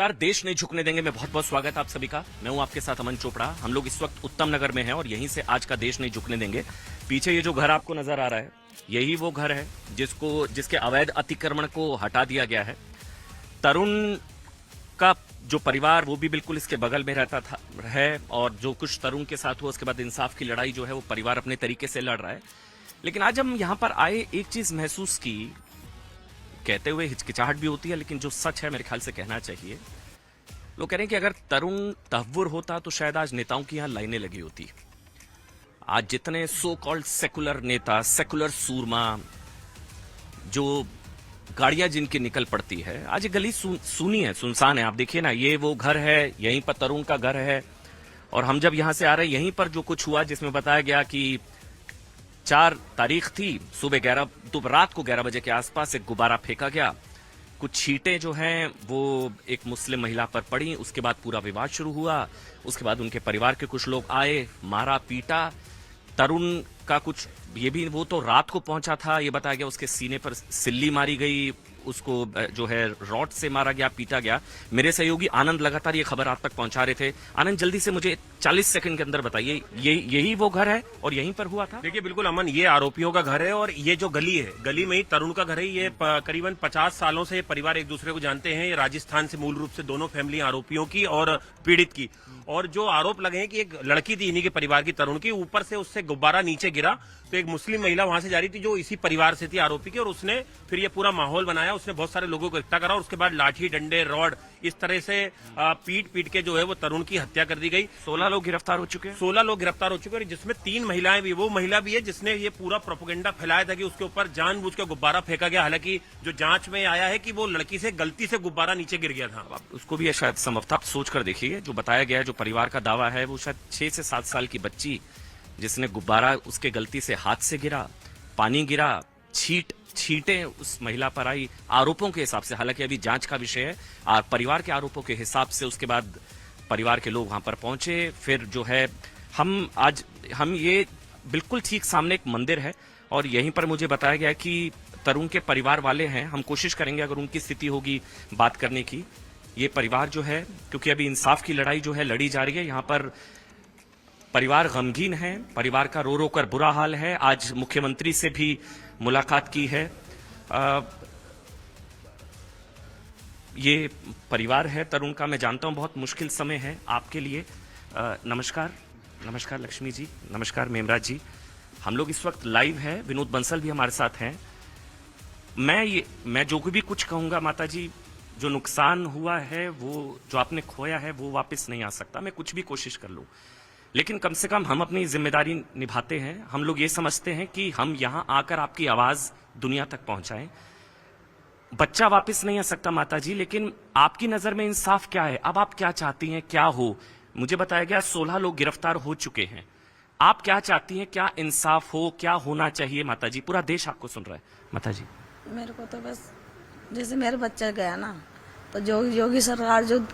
यार देश नहीं झुकने देंगे में बहुत बहुत स्वागत है आप सभी का। मैं हूं आपके साथ अमन चोपड़ा। हम लोग इस वक्त उत्तम नगर में हैं और यहीं से आज का देश नहीं झुकने देंगे। पीछे ये जो घर आपको नजर आ रहा है यही वो घर है जिसके अवैध अतिक्रमण को हटा दिया गया है। तरुण का जो परिवार वो भी बिल्कुल इसके बगल में रहता था है और जो कुछ तरुण के साथ हुआ उसके बाद इंसाफ की लड़ाई जो है वो परिवार अपने तरीके से लड़ रहा है। लेकिन आज हम यहाँ पर आए एक चीज महसूस की, कहते हुए हिचकिचाहट भी होती है लेकिन जो सच है मेरे ख्याल से कहना चाहिए। लोग कह रहे हैं कि अगर तरुण तहव्वुर होता तो शायद आज नेताओं की यहां लाइनें लगी होती। आज जितने सो कॉल्ड सेकुलर नेता, सेकुलर सूरमा, जो गाड़ियां जिनकी निकल पड़ती है, आज ये गली सूनी है, सुनसान है। आप देखिए ना, ये वो घर है, यहीं पर तरुण का घर है। और हम जब यहां से आ रहे यहीं पर जो कुछ हुआ जिसमें बताया गया कि 4 तारीख थी, रात को 11 बजे के आसपास एक गुब्बारा फेंका गया। कुछ छींटें जो हैं वो एक मुस्लिम महिला पर पड़ी, उसके बाद पूरा विवाद शुरू हुआ। उसके बाद उनके परिवार के कुछ लोग आए, मारा पीटा। तरुण का कुछ ये भी, वो तो रात को पहुंचा था, ये बताया गया उसके सीने पर सिल्ली मारी गई, उसको जो है रॉड से मारा गया, पीटा गया। मेरे सहयोगी आनंद लगातार ये खबर आप तक पहुंचा रहे थे। आनंद, जल्दी से मुझे 40 सेकंड के अंदर बताइए, यही वो घर है और यहीं पर हुआ था? देखिए बिल्कुल अमन, ये आरोपियों का घर है और ये जो गली है, गली में ही तरुण का घर है। ये करीबन 50 सालों से परिवार एक दूसरे को जानते हैं। ये राजस्थान से मूल रूप से दोनों फैमिली आरोपियों की और पीड़ित की। और जो आरोप लगे हैं कि एक लड़की थी इन्हीं के परिवार की, तरुण की, ऊपर से उससे गुब्बारा नीचे गिरा तो एक मुस्लिम महिला वहां से जा रही थी जो इसी परिवार से थी आरोपी की, और उसने फिर ये पूरा माहौल बनाया। उसने बहुत सारे लोगों को इकट्ठा करा और उसके बाद लाठी डंडे रॉड इस तरह से पीट के जो है वो तरुण की हत्या कर दी गई। 16 लोग गिरफ्तार हो चुके हैं। 16 लोग गिरफ्तार हो चुके हैं, जिसमें 3 महिलाएं भी। वो महिला भी है जिसने ये पूरा प्रोपेगेंडा फैलाया था कि उसके ऊपर जानबूझ कर गुब्बारा फेंका गया। हालांकि जो जांच में आया है कि वो लड़की से गलती से गुब्बारा नीचे गिर गया था। उसको भी शायद संभवतः आप सोच कर देखिए, जो बताया गया है, जो परिवार का दावा है, वो शायद 6 से 7 साल की बच्ची जिसने गुब्बारा उसके गलती से हाथ से गिरा, पानी गिरा, छींटें उस महिला पर आई आरोपों के हिसाब से। हालांकि अभी जांच का विषय है और परिवार के आरोपों के हिसाब से उसके बाद परिवार के लोग वहां पर पहुंचे। फिर जो है हम ये बिल्कुल ठीक सामने एक मंदिर है और यहीं पर मुझे बताया गया कि तरुण के परिवार वाले हैं। हम कोशिश करेंगे अगर उनकी स्थिति होगी बात करने की। ये परिवार जो है, क्योंकि अभी इंसाफ की लड़ाई जो है लड़ी जा रही है, यहाँ पर परिवार गमगीन है, परिवार का रो रो कर बुरा हाल है। आज मुख्यमंत्री से भी मुलाकात की है। ये परिवार है तरुण का, मैं जानता हूं बहुत मुश्किल समय है आपके लिए। नमस्कार लक्ष्मी जी, नमस्कार मेमराज जी। हम लोग इस वक्त लाइव है, विनोद बंसल भी हमारे साथ हैं। मैं जो भी कुछ कहूंगा माता जी, जो नुकसान हुआ है, वो जो आपने खोया है वो वापस नहीं आ सकता। मैं कुछ भी कोशिश कर लूं, लेकिन कम से कम हम अपनी जिम्मेदारी निभाते हैं। हम लोग ये समझते हैं कि हम यहां आकर आपकी आवाज दुनिया तक पहुंचाएं। बच्चा वापस नहीं आ सकता माता जी, लेकिन आपकी नजर में इंसाफ क्या है? अब आप क्या चाहती हैं, क्या हो? मुझे बताया गया 16 लोग गिरफ्तार हो चुके हैं। आप क्या चाहती हैं, क्या इंसाफ हो, क्या होना चाहिए माता जी? पूरा देश आपको सुन रहा है माता जी। मेरे को तो बस जैसे मेरा बच्चा गया ना, तो जो योगी सरकार जो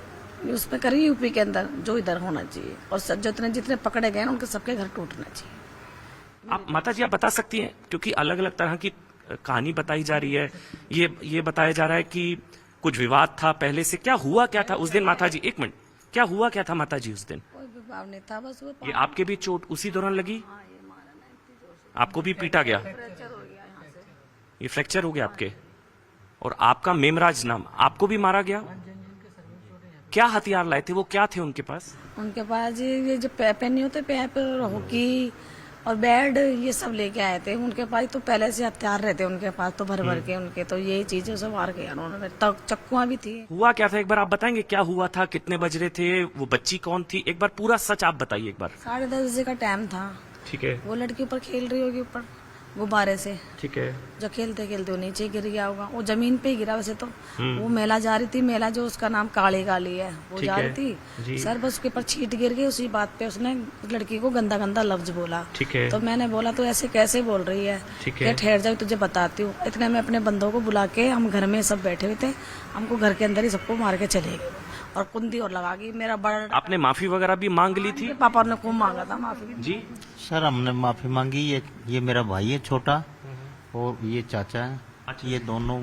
उसमें करी यूपी के अंदर, जो इधर होना चाहिए, और जितने पकड़े गए ना उनके सबके घर टूटना चाहिए। आप माता जी आप बता सकती हैं, क्योंकि अलग अलग तरह की कहानी बताई जा रही है। ये बताया जा रहा है कि कुछ विवाद था पहले से। क्या हुआ क्या था उस दिन माता जी? 1 मिनट, क्या हुआ क्या था माता जी उस दिन? कोई विवाद नहीं था, बस वो ये आपके भी चोट उसी दौरान लगी? आपको भी पीटा गया? फ्रैक्चर हो गया यहाँ से। ये फ्रैक्चर हो गया आपके? और आपका मेमराज नाम, आपको भी मारा गया? क्या हथियार लाए थे वो, क्या थे उनके पास? उनके पास ये जो पेन नहीं होते, पेपर, हॉकी और बैट, ये सब लेके आए थे। उनके पास तो पहले से हथियार रहते उनके पास, तो भर भर के उनके, तो ये चीजें सब मार गया उन्होंने। चक्कुआं भी थी। हुआ क्या था एक बार आप बताएंगे? क्या हुआ था, कितने बज रहे थे, वो बच्ची कौन थी? एक बार पूरा सच आप बताइए एक बार। 10:30 बजे का टाइम था। ठीक है। वो लड़की ऊपर खेल रही होगी, ऊपर गुब्बारे से। ठीक है। जो खेलते खेलते वो नीचे गिर गया होगा। वो जमीन पे ही गिरा वैसे तो। वो मेला जा रही थी, मेला जो उसका नाम काली गाली है, वो जा रही थी सर, बस उसके ऊपर छींट गिर गई। उसी बात पे उसने लड़की को गंदा गंदा लफ्ज बोला। ठीक है। तो मैंने बोला तो ऐसे कैसे बोल रही है? ठीक है। ठहर जाओ, तुझे बताती हूँ। इतने में अपने बंदों को बुला के, हम घर में सब बैठे हुए थे, हमको घर के अंदर ही सबको मार के चले गए और कुंदी और लगा गई। मेरा बड़ा, आपने माफी वगैरह भी मांग ली थी? पापा ने खूब मांगा था माफी जी। सर हमने माफी मांगी। ये मेरा भाई है छोटा और ये चाचा है। अच्छा। ये दोनों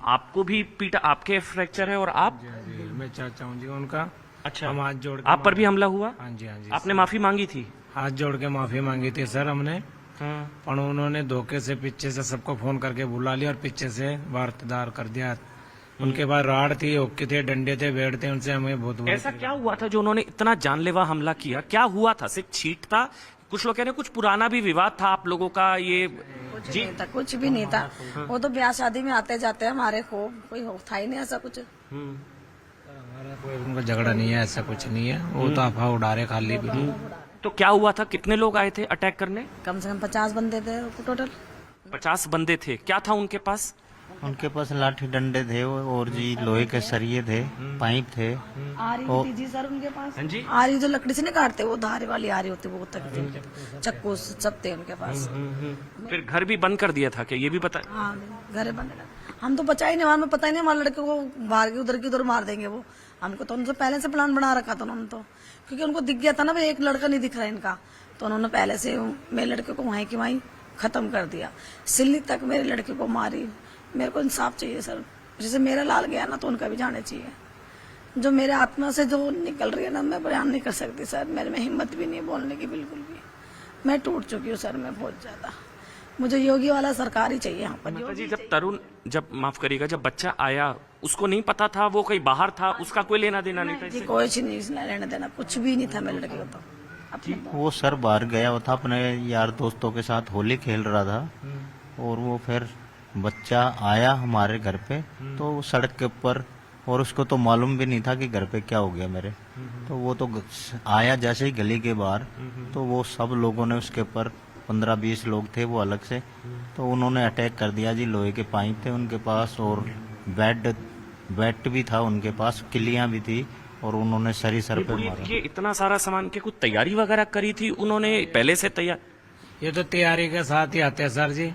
आपको भी पीटा, आपके फ्रैक्चर है और आप? जी, मैं चाचा हूँ जी उनका। अच्छा, हम हाथ जोड़ के आप पर भी हमला हुआ? हाँ जी, हाँ जी। आपने माफी मांगी थी? हाथ जोड़ के माफी मांगी थी सर हमने, हाँ। पर उन्होंने धोखे से पीछे से सबको फोन करके बुला लिया और पीछे से वारदात कर दिया। उनके बाद राड थी, होक्की थे, डंडे थे, बेड़ थे, उनसे हमें बहुत ऐसा क्या हुआ था जो उन्होंने इतना जानलेवा हमला किया? क्या हुआ था? सिर्फ छीट था? कुछ लोग कह रहे हैं कुछ पुराना भी विवाद था आप लोगों का, ये कुछ जी? नहीं था, कुछ भी नहीं था। वो तो ब्याह शादी में आते जाते हैं हमारे को, कोई था ही नहीं ऐसा कुछ। हमारा कोई उनका झगड़ा नहीं है, ऐसा कुछ नहीं है। वो तो अफवाह उड़ा रहे खाली भी। तो क्या हुआ था? कितने लोग आए थे अटैक करने? कम से कम 50 बंदे थे टोटल। 50 बंदे थे। क्या था उनके पास? उनके पास लाठी डंडे थे और जी लोहे के सरिये थे, पाइप थे। आरी होती जी सर उनके पास। हाँ जी। आरी जो लकड़ी से नहीं काटते, वो धारे वाली आरी होती, वो तक चक्कू सब थे उनके पास। फिर घर भी बंद कर दिया था क्या, ये भी पता? हाँ, घर बंद कर। हम तो बचा ही नहीं, हमें पता ही नहीं हमारे लड़के को बाहर की उधर की उधर मार देंगे वो। हमको तो उनसे पहले से प्लान बना रखा था उन्होंने तो, क्योंकि उनको दिख गया था ना भाई एक लड़का नहीं दिख रहा इनका, तो उन्होंने पहले से मेरे लड़के को वहीं की वहीं खत्म कर दिया। सिल्ली तक मेरे लड़के को मारी। मेरे को इंसाफ चाहिए सर, जैसे मेरा लाल गया ना तो उनका भी जाना चाहिए। जो मेरे आत्मा से जो निकल रही है ना, मैं बयान नहीं कर सकती सर, मेरे में हिम्मत भी नहीं बोलने की बिल्कुल भी। मैं टूट चुकी हूँ सर, मैं बहुत ज्यादा। मुझे योगी वाला सरकार ही चाहिए यहाँ पर। माता जी, जब माफ करिएगा, जब बच्चा आया उसको नहीं पता था, वो कहीं बाहर था, उसका कोई लेना देना नहीं था जी इससे? कोई चीज नहीं लेना देना, कुछ भी नहीं था मेरे लड़के को तो। अपने वो सर बाहर गया हुआ था, अपने यार दोस्तों के साथ होली खेल रहा था। और वो फिर बच्चा आया हमारे घर पे, तो वो सड़क के ऊपर, और उसको तो मालूम भी नहीं था कि घर पे क्या हो गया मेरे। तो वो तो आया जैसे ही गली के बाहर, तो वो सब लोगों ने उसके ऊपर 15-20 लोग थे वो अलग से, तो उन्होंने अटैक कर दिया जी। लोहे के पाइप थे उनके पास और बैट भी था उनके पास, किलियां भी थी, और उन्होंने सर पे मारा। ये इतना सारा सामान की कुछ तैयारी वगैरह करी थी उन्होंने पहले से तैयार? ये तो तैयारी के साथ ही आते हैं सर जी।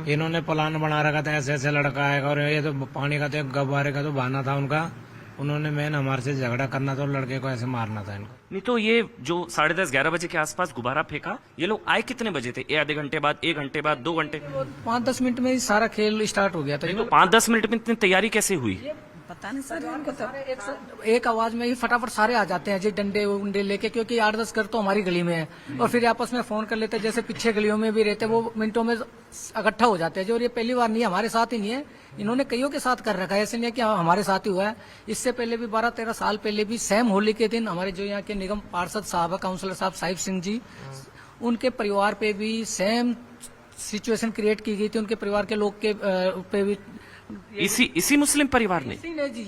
इन्होंने प्लान बना रखा था ऐसे ऐसे लड़का आएगा, और ये तो पानी का तो गब्बारे का तो बहाना था उनका। उन्होंने मेन हमारे से झगड़ा करना था और लड़के को ऐसे मारना था इनको। नहीं तो ये जो 10:30-11 बजे के आसपास गुब्बारा फेंका, ये लोग आए कितने बजे थे? आधे घंटे बाद, 1 घंटे बाद, 2 घंटे? 5-10 मिनट में ही सारा खेल स्टार्ट हो गया था। तो 5-10 मिनट में इतनी तैयारी कैसे हुई? पता नहीं सर उनको तो। एक आवाज में ही फटाफट सारे आ जाते हैं जी, डंडे उंडे लेके, क्योंकि 8-10 घर तो हमारी गली में है, और फिर आपस में फोन कर लेते हैं, जैसे पीछे गलियों में भी रहते, वो मिनटों में इकट्ठा हो जाते हैं जी। और ये पहली बार नहीं है, हमारे साथ ही नहीं है, इन्होंने कईयों के साथ कर रखा है, ऐसे नहीं है कि हमारे साथ ही हुआ है। इससे पहले भी 12-13 साल पहले भी सेम होली के दिन हमारे जो यहाँ के निगम पार्षद साहब है, काउंसलर साहब साहिब सिंह जी, उनके परिवार पे भी सेम सिचुएशन क्रिएट की गई थी। उनके परिवार के लोग के पे भी इसी मुस्लिम परिवार ने? इसी ने जी,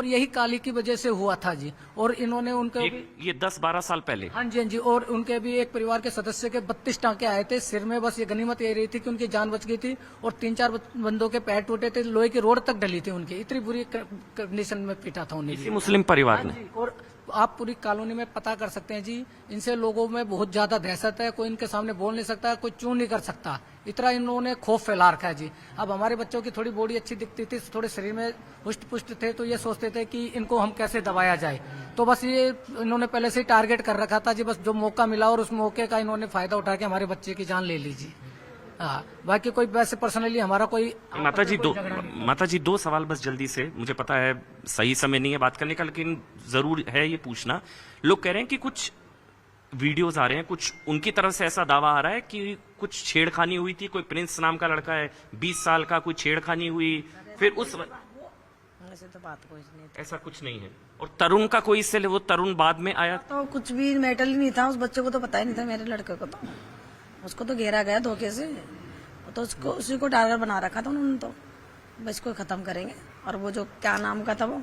यही काली की वजह से हुआ था जी। और इन्होंने उनके ये 10-12 साल पहले? हाँ जी, हाँ जी। और उनके भी एक परिवार के सदस्य के 32 टांके आए थे सिर में। बस ये गनीमत ये रही थी कि उनकी जान बच गई थी, और 3-4 बंदों के पैर टूटे थे, लोहे की रोड तक डली थी उनकी, इतनी बुरी कंडीशन में पीटा था उन्हें। इसी मुस्लिम परिवार ने? और आप पूरी कॉलोनी में पता कर सकते हैं जी, इनसे लोगों में बहुत ज्यादा दहशत है, कोई इनके सामने बोल नहीं सकता, कोई चू नहीं कर सकता, इतना इन्होंने खौफ फैला रखा है जी। अब हमारे बच्चों की थोड़ी बॉडी अच्छी दिखती थी, थोड़े शरीर में हुष्ट पुष्ट थे, तो ये सोचते थे कि इनको हम कैसे दबाया जाए, तो बस ये इन्होंने पहले से ही टारगेट कर रखा था जी। बस जो मौका मिला और उस मौके का इन्होंने फायदा उठा के हमारे बच्चे की जान ले लीजिए। हाँ, बाकी कोई वैसे पर्सनली हमारा कोई माता जी दो सवाल बस जल्दी से, मुझे पता है सही समय नहीं है बात करने का, लेकिन जरूर है ये पूछना। लोग कह रहे हैं कि कुछ वीडियोस आ रहे हैं, कुछ उनकी तरफ से ऐसा दावा आ रहा है कि कुछ छेड़खानी हुई थी, कोई प्रिंस नाम का लड़का है 20 साल का, कोई छेड़खानी हुई, फिर उस ऐसे तो बात कोई नहीं थी। ऐसा कुछ नहीं है। और तरुण का कोई इससे वो तरुण बाद में आया? तो कुछ भी मेटल ही नहीं था, उस बच्चे को तो पता ही नहीं था, मेरे लड़के को तो उसको तो घेरा गया धोखे से, तो उसको उसी को टारगेट बना रखा था उन्होंने, तो बस इसको खत्म करेंगे। और वो जो क्या नाम का था, वो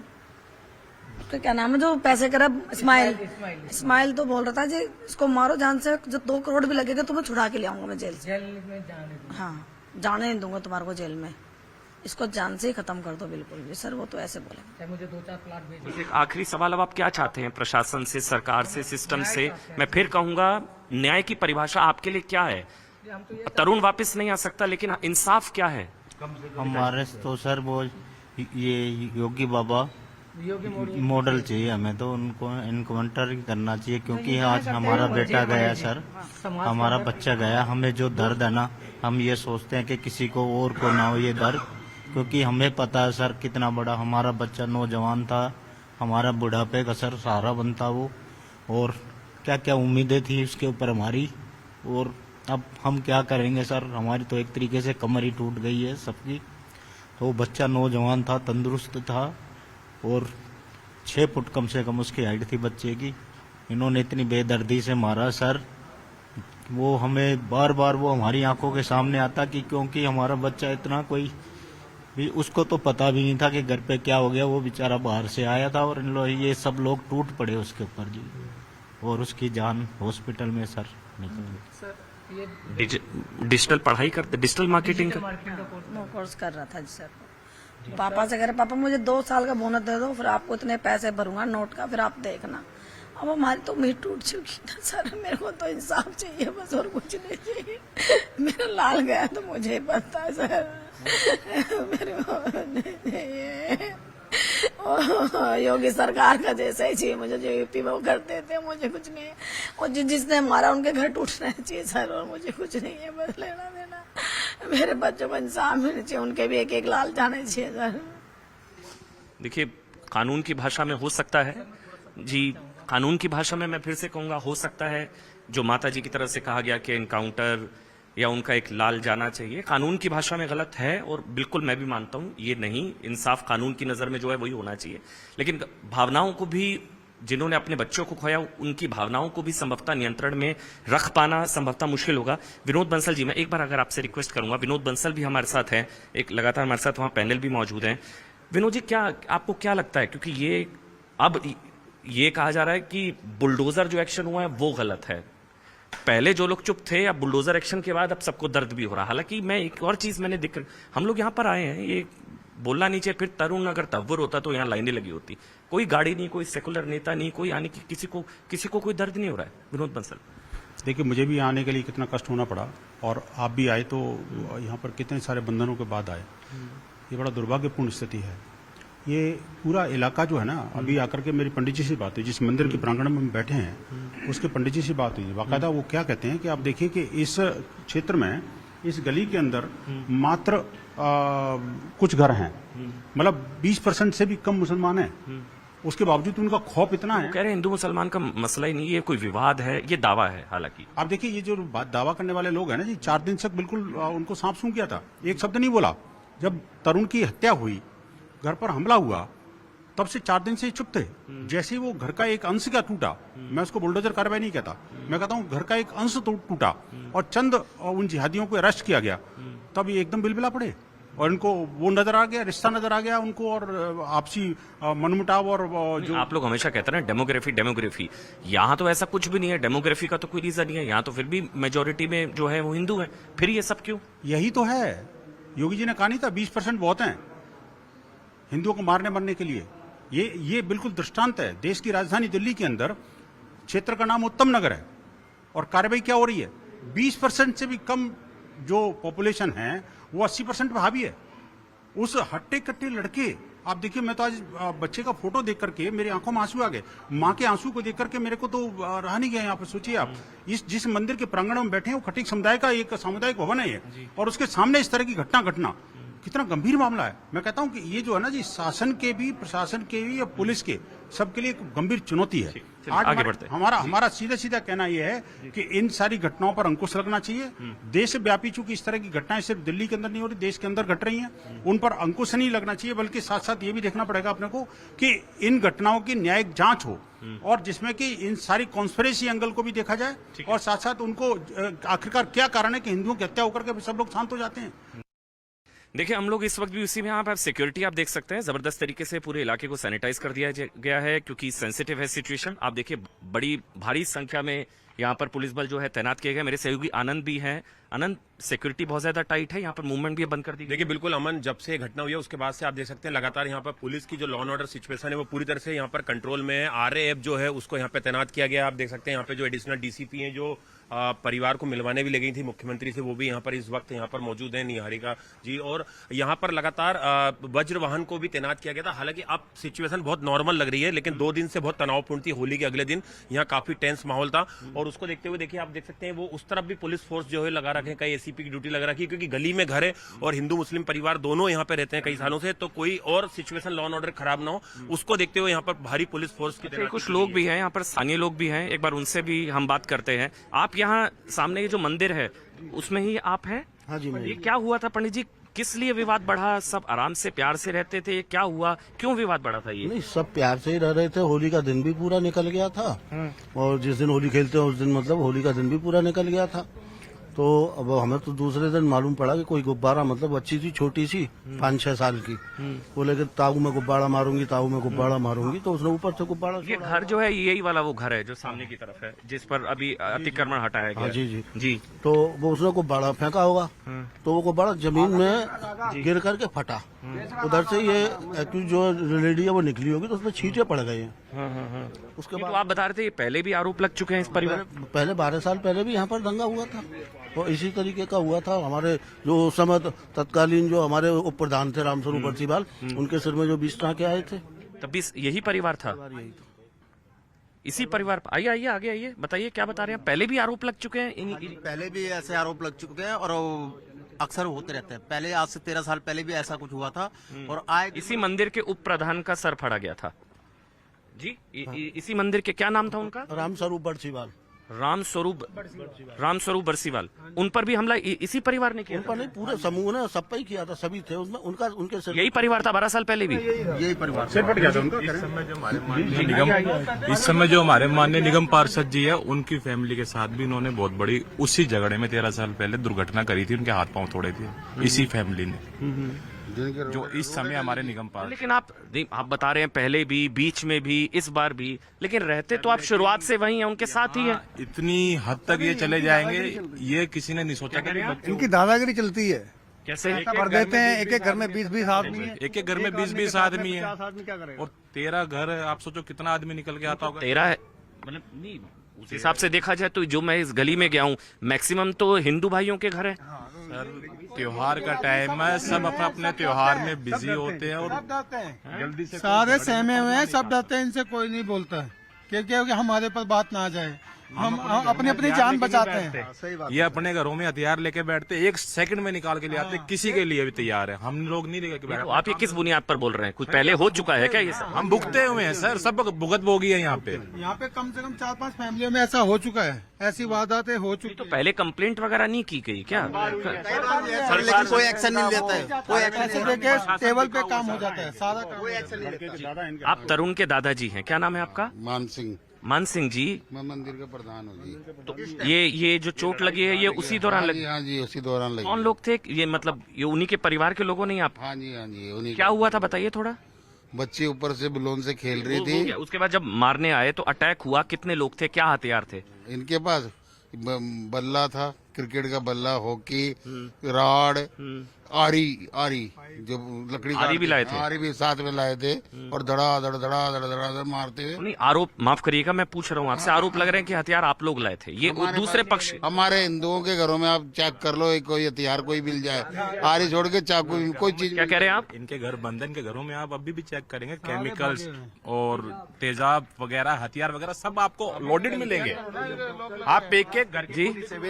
उसका क्या नाम है जो पैसे करा, इस्माइल तो बोल रहा था जी इसको मारो जान से, जो 2 करोड़ भी लगेगा तुम्हें छुड़ा के ले आऊंगा मैं जेल से। हाँ, जाने नहीं दूंगा तुम्हारे को जेल में, इसको जान से ही खत्म कर दो बिल्कुल भी। सर वो तो ऐसे बोले। मुझे 2-4 प्लाट भेज। एक आखिरी सवाल, अब आप क्या चाहते हैं प्रशासन से, सरकार से, सिस्टम से? मैं फिर कहूंगा, न्याय की परिभाषा आपके लिए क्या है? तरुण वापस नहीं आ सकता, लेकिन इंसाफ क्या है? हमारे तो सर वो ये योगी बाबा मॉडल चाहिए हमें, तो उनको इनकाउंटर करना चाहिए, क्योंकि आज हमारा बेटा गया सर, हमारा बच्चा गया। हमें जो दर्द है ना, हम ये सोचते हैं कि किसी को और को ना हो ये दर्द, क्योंकि हमें पता है सर कितना बड़ा हमारा बच्चा नौजवान था, हमारा बुढ़ापे का सर सहारा बनता वो, और क्या क्या उम्मीदें थी उसके ऊपर हमारी, और अब हम क्या करेंगे सर, हमारी तो एक तरीके से कमर ही टूट गई है सबकी। तो बच्चा नौजवान था, तंदुरुस्त था, और 6 फुट कम से कम उसकी हाइट थी बच्चे की। इन्होंने इतनी बेदर्दी से मारा सर, वो हमें बार बार वो हमारी आंखों के सामने आता कि क्योंकि हमारा बच्चा इतना कोई भी, उसको तो पता भी नहीं था कि घर पे क्या हो गया, वो बेचारा बाहर से आया था और इन लोग ये सब लोग टूट पड़े उसके ऊपर जी, और उसकी जान हॉस्पिटल में सर निकल गई। सर ये डिजिटल पढ़ाई करते, डिजिटल मार्केटिंग का नो कोर्स कर रहा था जी सर। पापा से कह रहे पापा मुझे 2 साल का बोनस दे दो, फिर आपको इतने पैसे भरूंगा नोट का, फिर आप देखना। अब हमारी तो उम्मीद टूट चुकी ना सर, मेरे को तो इंसाफ चाहिए बस, और कुछ नहीं चाहिए। मेरा लाल गया तो मुझे ही पता है सर, मेरे को नहीं चाहिए। योगी सरकार का जैसा ही चाहिए मुझे, जो यूपी में वो करते थे, मुझे कुछ नहीं है। और जिसने मारा उनके घर टूटना चाहिए सर, और मुझे कुछ नहीं है, बस लेना देना। मेरे बच्चों को इंसाफ मिलना चाहिए, उनके भी एक एक लाल जाने चाहिए सर। देखिए, कानून की भाषा में हो सकता है जी, कानून की भाषा में मैं फिर से कहूंगा, हो सकता है जो माता जी की तरफ से कहा गया कि एनकाउंटर या उनका एक लाल जाना चाहिए, कानून की भाषा में गलत है, और बिल्कुल मैं भी मानता हूं ये नहीं, इंसाफ कानून की नजर में जो है वही होना चाहिए। लेकिन भावनाओं को भी, जिन्होंने अपने बच्चों को खोया उनकी भावनाओं को भी संभवतः नियंत्रण में रख पाना संभवतः मुश्किल होगा। विनोद बंसल जी, मैं एक बार अगर आपसे रिक्वेस्ट करूंगा, विनोद बंसल भी हमारे साथ हैं, एक लगातार हमारे साथ वहां पैनल भी मौजूद हैं। विनोद जी, क्या आपको क्या लगता है, क्योंकि ये अब ये कहा जा रहा है कि बुलडोजर जो एक्शन हुआ है वो गलत है, पहले जो लोग चुप थे, अब बुलडोजर एक्शन के बाद अब सबको दर्द भी हो रहा है। हालांकि मैं एक और चीज मैंने दिख, हम लोग यहाँ पर आए हैं, ये बोलना नहीं चाहिए, फिर तरुण अगर तव्वर होता तो यहाँ लाइनें लगी होती, कोई गाड़ी नहीं, कोई सेकुलर नेता नहीं, कोई आने की, किसी को कोई दर्द नहीं हो रहा है। विनोद बंसल, देखिए, मुझे भी आने के लिए कितना कष्ट होना पड़ा, और आप भी आए तो यहाँ पर कितने सारे बंधनों के बाद आए, ये बड़ा दुर्भाग्यपूर्ण स्थिति है। ये पूरा इलाका जो है ना, अभी आकर के मेरी पंडित जी से बात हुई, जिस मंदिर के प्रांगण में हम बैठे हैं उसके पंडित जी से बात हुई, बाकायदा वो क्या कहते हैं कि आप देखिए कि इस क्षेत्र में, इस गली के अंदर मात्र कुछ घर हैं, मतलब 20% से भी कम मुसलमान हैं, उसके बावजूद उनका खौफ इतना है। कह रहे हैं हिंदू मुसलमान का मसला ही नहीं, ये कोई विवाद है, ये दावा है। हालांकि आप देखिए, ये जो दावा करने वाले लोग हैं ना जी, 4 दिन तक बिल्कुल उनको सांप सूंघ गया था, एक शब्द नहीं बोला। जब तरुण की हत्या हुई, घर पर हमला हुआ, तब से 4 दिन से चुप थे। जैसे ही वो घर का एक अंश क्या टूटा, मैं उसको बुलडोजर कार्रवाई नहीं कहता, मैं कहता हूँ घर का एक अंश टूटा और चंद उन जिहादियों को अरेस्ट किया गया, तब ये एकदम बिलबिला पड़े, और इनको वो नजर आ गया, रिश्ता नजर आ गया उनको, और आपसी मनमुटाव, और जो आप लोग हमेशा कहते हैं ना डेमोग्राफी, यहाँ तो ऐसा कुछ भी नहीं है, डेमोग्राफी का तो कोई रीजन नहीं है, यहाँ तो फिर भी मेजोरिटी में जो है वो हिंदू है, फिर ये सब क्यों? यही तो है, योगी जी ने कहा नहीं था 20% बहुत हैं हिंदुओं को मारने मरने के लिए। ये बिल्कुल दृष्टांत है। देश की राजधानी दिल्ली के अंदर क्षेत्र का नाम उत्तम नगर है, और कार्रवाई क्या हो रही है, 20% से भी कम जो पॉपुलेशन है वो 80% पे हावी है। उस हट्टे कट्टे लड़के, आप देखिए, मैं तो आज बच्चे का फोटो देख करके मेरी आंखों में आंसू आ गए, माँ के आंसू को देख करके मेरे को तो रहा नहीं गया यहाँ पर। सोचिए आप, इस जिस मंदिर के प्रांगण में बैठे हैं वो खटीक समुदाय का एक सामुदायिक भवन है ये, और उसके सामने इस तरह की घटना कितना गंभीर मामला है। मैं कहता हूं कि ये जो है ना जी, शासन के भी, प्रशासन के भी, या पुलिस के, सबके लिए एक गंभीर चुनौती है। आज आगे बढ़ते हैं। हमारा सीधा कहना यह है कि इन सारी घटनाओं पर अंकुश लगना चाहिए। देश व्यापी चूंकि इस तरह की घटनाएं सिर्फ दिल्ली के अंदर नहीं हो रही, देश के अंदर घट रही हैं, उन पर अंकुश नहीं लगना चाहिए, बल्कि साथ साथ ये भी देखना पड़ेगा अपने को कि इन घटनाओं की न्यायिक जांच हो, और जिसमें कि इन सारी कॉन्स्पिरेसी एंगल को भी देखा जाए, और साथ साथ उनको आखिरकार क्या कारण है कि हिंदुओं की हत्या होकर के सब लोग शांत हो जाते हैं। देखिए, हम लोग इस वक्त भी उसी में, आप सिक्योरिटी आप देख सकते हैं, जबरदस्त तरीके से पूरे इलाके को सैनिटाइज कर दिया गया है, क्योंकि सेंसिटिव है सिचुएशन। आप देखिए, बड़ी भारी संख्या में यहाँ पर पुलिस बल जो है तैनात किए गए। मेरे सहयोगी आनंद भी हैं। आनंद, सिक्योरिटी बहुत ज्यादा टाइट है, यहाँ पर मूवमेंट भी बंद कर दी। देखिए, बिल्कुल अमन, जब से घटना हुई है उसके बाद से आप देख सकते हैं लगातार यहाँ पर पुलिस की जो लॉ एंड ऑर्डर सिचुएशन है वो पूरी तरह से यहाँ पर कंट्रोल में है। RAF जो है उसको यहाँ पे तैनात किया गया। आप देख सकते हैं यहाँ पे जो एडिशनल DCP हैं, जो परिवार को मिलवाने भी ले गई थी मुख्यमंत्री से, वो भी यहाँ पर इस वक्त यहाँ पर मौजूद है निहारिका जी। और यहाँ पर लगातार वज्र वाहन को भी तैनात किया गया था। हालांकि अब सिचुएशन बहुत नॉर्मल लग रही है, लेकिन 2 दिन से बहुत तनावपूर्ण थी। होली के अगले दिन यहाँ काफी टेंस माहौल था, और उसको देखते हुए देखिए आप देख सकते हैं वो उस तरफ भी पुलिस फोर्स जो है लगा रखे हैं, कई एसीपी की ड्यूटी लगा रखी है, क्योंकि गली में घर है और हिंदू मुस्लिम परिवार दोनों यहाँ पे रहते हैं कई सालों से, तो कोई और सिचुएशन लॉ एंड ऑर्डर खराब ना हो उसको देखते हुए यहाँ पर भारी पुलिस फोर्स की तैनाती कुछ लोग भी हैं यहाँ पर, स्थानीय लोग भी हैं, एक बार उनसे भी हम बात करते हैं। आप यहाँ सामने ये जो मंदिर है उसमें ही आप हैं? हाँ जी, मैं ये क्या हुआ था पंडित जी, किस लिए विवाद बढ़ा? सब आराम से प्यार से रहते थे, क्या हुआ, क्यों विवाद बढ़ा था ये? नहीं, सब प्यार से ही रह रहे थे। होली का दिन भी पूरा निकल गया था, और जिस दिन होली खेलते हैं उस दिन मतलब होली का दिन भी पूरा निकल गया था। तो अब हमें तो दूसरे दिन मालूम पड़ा कि कोई गुब्बारा, मतलब बच्ची थी छोटी सी 5-6 साल की, बोले कि ताऊ में गुब्बारा मारूंगी, ताऊ में गुब्बारा मारूंगी, तो उसने ऊपर से गुब्बारा ये घर जो है यही वाला वो घर है जो सामने की तरफ है, जिस पर अभी अतिक्रमण हटाया गया? हाँ जी जी जी। तो वो उसने गुब्बारा फेंका होगा, तो वो गुब्बारा जमीन में गिर करके फटा। उधर से ये एक्चुअली जो लेडी है वो निकली होगी, तो उसमें छींटे पड़ गए हैं। उसके तो बाद आप बता रहे थे ये पहले भी आरोप लग चुके हैं इस परिवार? पहले 12 साल पहले भी यहाँ पर दंगा हुआ था, और इसी तरीके का हुआ था। हमारे जो उस समय तत्कालीन जो हमारे उप प्रधान थे रामस्वरूप बरसीवाल, उनके सिर में जो 20 टाँके आए थे, तब भी यही परिवार था? यही था। इसी परिवार? आइए आइए आगे आइए, बताइए क्या बता रहे हैं। पहले भी आरोप लग चुके हैं पहले भी ऐसे आरोप लग चुके हैं, और अक्सर होते रहते हैं। पहले आज से 13 साल पहले भी ऐसा कुछ हुआ था, और आए इसी मंदिर के उप प्रधान का सर फाड़ा गया था जी। इसी मंदिर के क्या नाम था उनका? रामस्वरूप बरसीवाल। रामस्वरूप बरसीवाल। उन पर भी हमला इसी परिवार ने किया उन पर नहीं, पूरे समूह ने सब पे ही किया था, सभी थे उसमें। उनका उनके सिर यही परिवार था 12 साल पहले भी? यही परिवार सिर फट गया था उनका। इस समय जो हमारे माननीय निगम पार्षद जी है, उनकी फैमिली के साथ भी इन्होंने बहुत बड़ी उसी झगड़े में 13 साल पहले दुर्घटना करी थी, उनके हाथ पांव तोड़े थे इसी फैमिली ने, जो इस समय हमारे निगम पार्षद। लेकिन आप बता रहे हैं पहले भी, बीच में भी, इस बार भी, लेकिन रहते तो आप शुरुआत से वही हैं, उनके साथ ही हैं। इतनी हद तक ये चले जाएंगे ये किसी ने नहीं सोचा। इनकी दादागिरी चलती है। कैसे भर देते हैं, एक एक घर में 20-20 आदमी है, एक एक घर में 20-20 आदमी है, और 13 घर, आप सोचो कितना आदमी निकल के आता होगा। 13 मतलब नहीं, उस हिसाब से देखा जाए तो जो मैं इस गली में गया हूँ मैक्सिमम तो हिंदू भाइयों के घर हैं। सर त्योहार का टाइम है, सब अपने अपने त्योहार में बिजी होते हैं, और जल्दी से सारे सहमे हुए हैं, सब डरते हैं, इनसे कोई नहीं बोलता है क्योंकि हमारे पर बात ना आ जाए। हम अपनी अपनी जान बचाते हैं। ये अपने घरों में हथियार लेके बैठते, 1 सेकंड में निकाल के ले आते, किसी के लिए भी तैयार है। हम लोग नहीं लेके बैठे। तो आप ये किस बुनियाद पर बोल रहे हैं? कुछ पहले हो चुका है क्या ये सब? हम भुगते हुए हैं सर, सब भुगत भोगी है यहाँ पे। यहाँ पे कम से कम 4-5 फैमिलियों में ऐसा हो चुका है, ऐसी वारदातें हो चुकी। तो पहले कंप्लेंट वगैरह नहीं की गई क्या? लेकिन कोई एक्शन नहीं लेता है, कोई पैसे देके टेबल पे काम हो जाता है, सारा काम। आप तरुण के दादाजी हैं, क्या नाम है आपका? मान सिंह जी। मैं मंदिर का प्रधान हूँ जी। तो ये जो चोट लगी है ये उसी दौरान लगी? हाँ जी, उसी दौरान लगी। कौन लोग थे ये, मतलब ये उन्हीं के परिवार के लोगों ने? आप? हाँ जी उन्हीं। क्या हुआ था बताइए थोड़ा। बच्ची ऊपर से बलून से खेल रही थी, उसके बाद जब मारने आए तो अटैक हुआ, कितने लोग थे, क्या हथियार थे इनके पास? बल्ला था, क्रिकेट का बल्ला, हॉकी, राड, आरी जो लकड़ी आरी भी लाए थे? आरी भी साथ में लाए थे, और धड़ा मारते हुए। नहीं, आरोप, माफ करिएगा मैं पूछ रहा हूँ आपसे, आरोप लग रहे हैं कि हथियार आप लोग लाए थे, ये दूसरे पक्ष? हमारे हिंदुओं के घरों में आप चेक कर लो, कोई हथियार कोई मिल जाए, आरी छोड़ के चाकू कोई चीज। क्या कह रहे हैं आप? इनके घर बंधन के घरों में आप अभी भी चेक करेंगे, केमिकल्स और तेजाब वगैरह, हथियार वगैरह सब आपको लोडेड मिलेंगे। आप एक एक घर जी,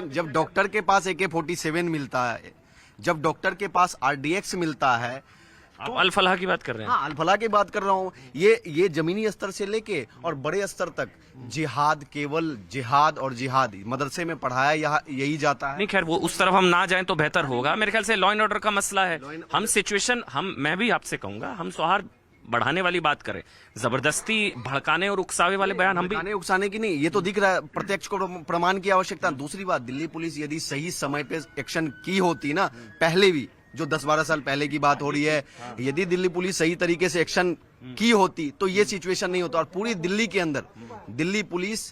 जब डॉक्टर के पास AK-47 मिलता है, जब डॉक्टर के पास RDX मिलता है, आप अल-फलाह की बात कर रहे हैं? हाँ, अल-फलाह की बात कर रहा हूँ। ये जमीनी स्तर से लेके और बड़े स्तर तक जिहाद, केवल जिहाद और जिहाद मदरसे में पढ़ाया यही जाता है। नहीं, खैर वो उस तरफ हम ना जाएं तो बेहतर होगा। मेरे ख्याल से लॉ एंड ऑर्डर का मसला है, हम सिचुएशन, मैं भी आपसे कहूंगा हम सौहार्द बढ़ाने वाली बात करें, जबरदस्ती भड़काने और उकसावे वाले बयान हम भी। उकसाने की नहीं, ये तो दिख रहा है, प्रत्यक्ष को प्रमाण की आवश्यकता। दूसरी बात, दिल्ली पुलिस यदि सही समय पे एक्शन की होती ना, पहले भी जो 10-12 साल पहले की बात हो रही है, यदि दिल्ली पुलिस सही तरीके से एक्शन की होती तो ये सिचुएशन नहीं होता। और पूरी दिल्ली के अंदर दिल्ली पुलिस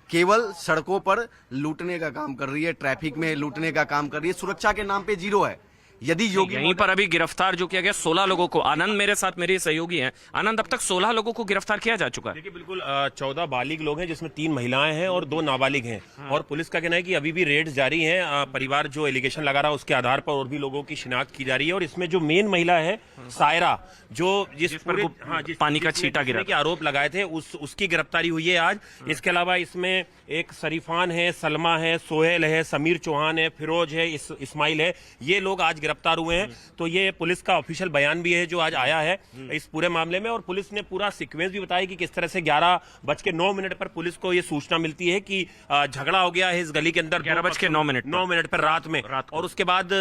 केवल सड़कों पर लूटने का काम कर रही है, ट्रैफिक में लूटने का काम कर रही है, सुरक्षा के नाम पे जीरो है। यदि योगी यहीं पर अभी गिरफ्तार जो किया गया 16 लोगों को, आनंद मेरे साथ मेरे सहयोगी हैं, आनंद अब तक 16 लोगों को गिरफ्तार किया जा चुका है। देखिए बिल्कुल 14 बालिग लोग हैं जिसमें 3 महिलाएं हैं और 2 नाबालिग हैं। और पुलिस का कहना है कि अभी भी रेड जारी हैं। परिवार जो एलिगेशन लगा रहा है उसके आधार पर और भी लोगों की शिनाख्त की जा रही है। और इसमें जो मेन महिला है सायरा, जो जिस पर पानी का छींटा गिरा के आरोप लगाए थे, उसकी गिरफ्तारी हुई है आज। इसके अलावा इसमें एक शरीफान है, सलमा है, सोहेल है, समीर चौहान है, फिरोज है, इस्माइल है, ये लोग आज गिरफ्तार हुए हैं। तो ये पुलिस का ऑफिशियल बयान भी है जो आज आया है इस पूरे मामले में। और पुलिस ने पूरा सीक्वेंस भी बताया कि किस तरह से 11:09 पर पुलिस को ये सूचना मिलती है कि झगड़ा हो गया है इस गली के अंदर 11:09 पर रात में। और उसके बाद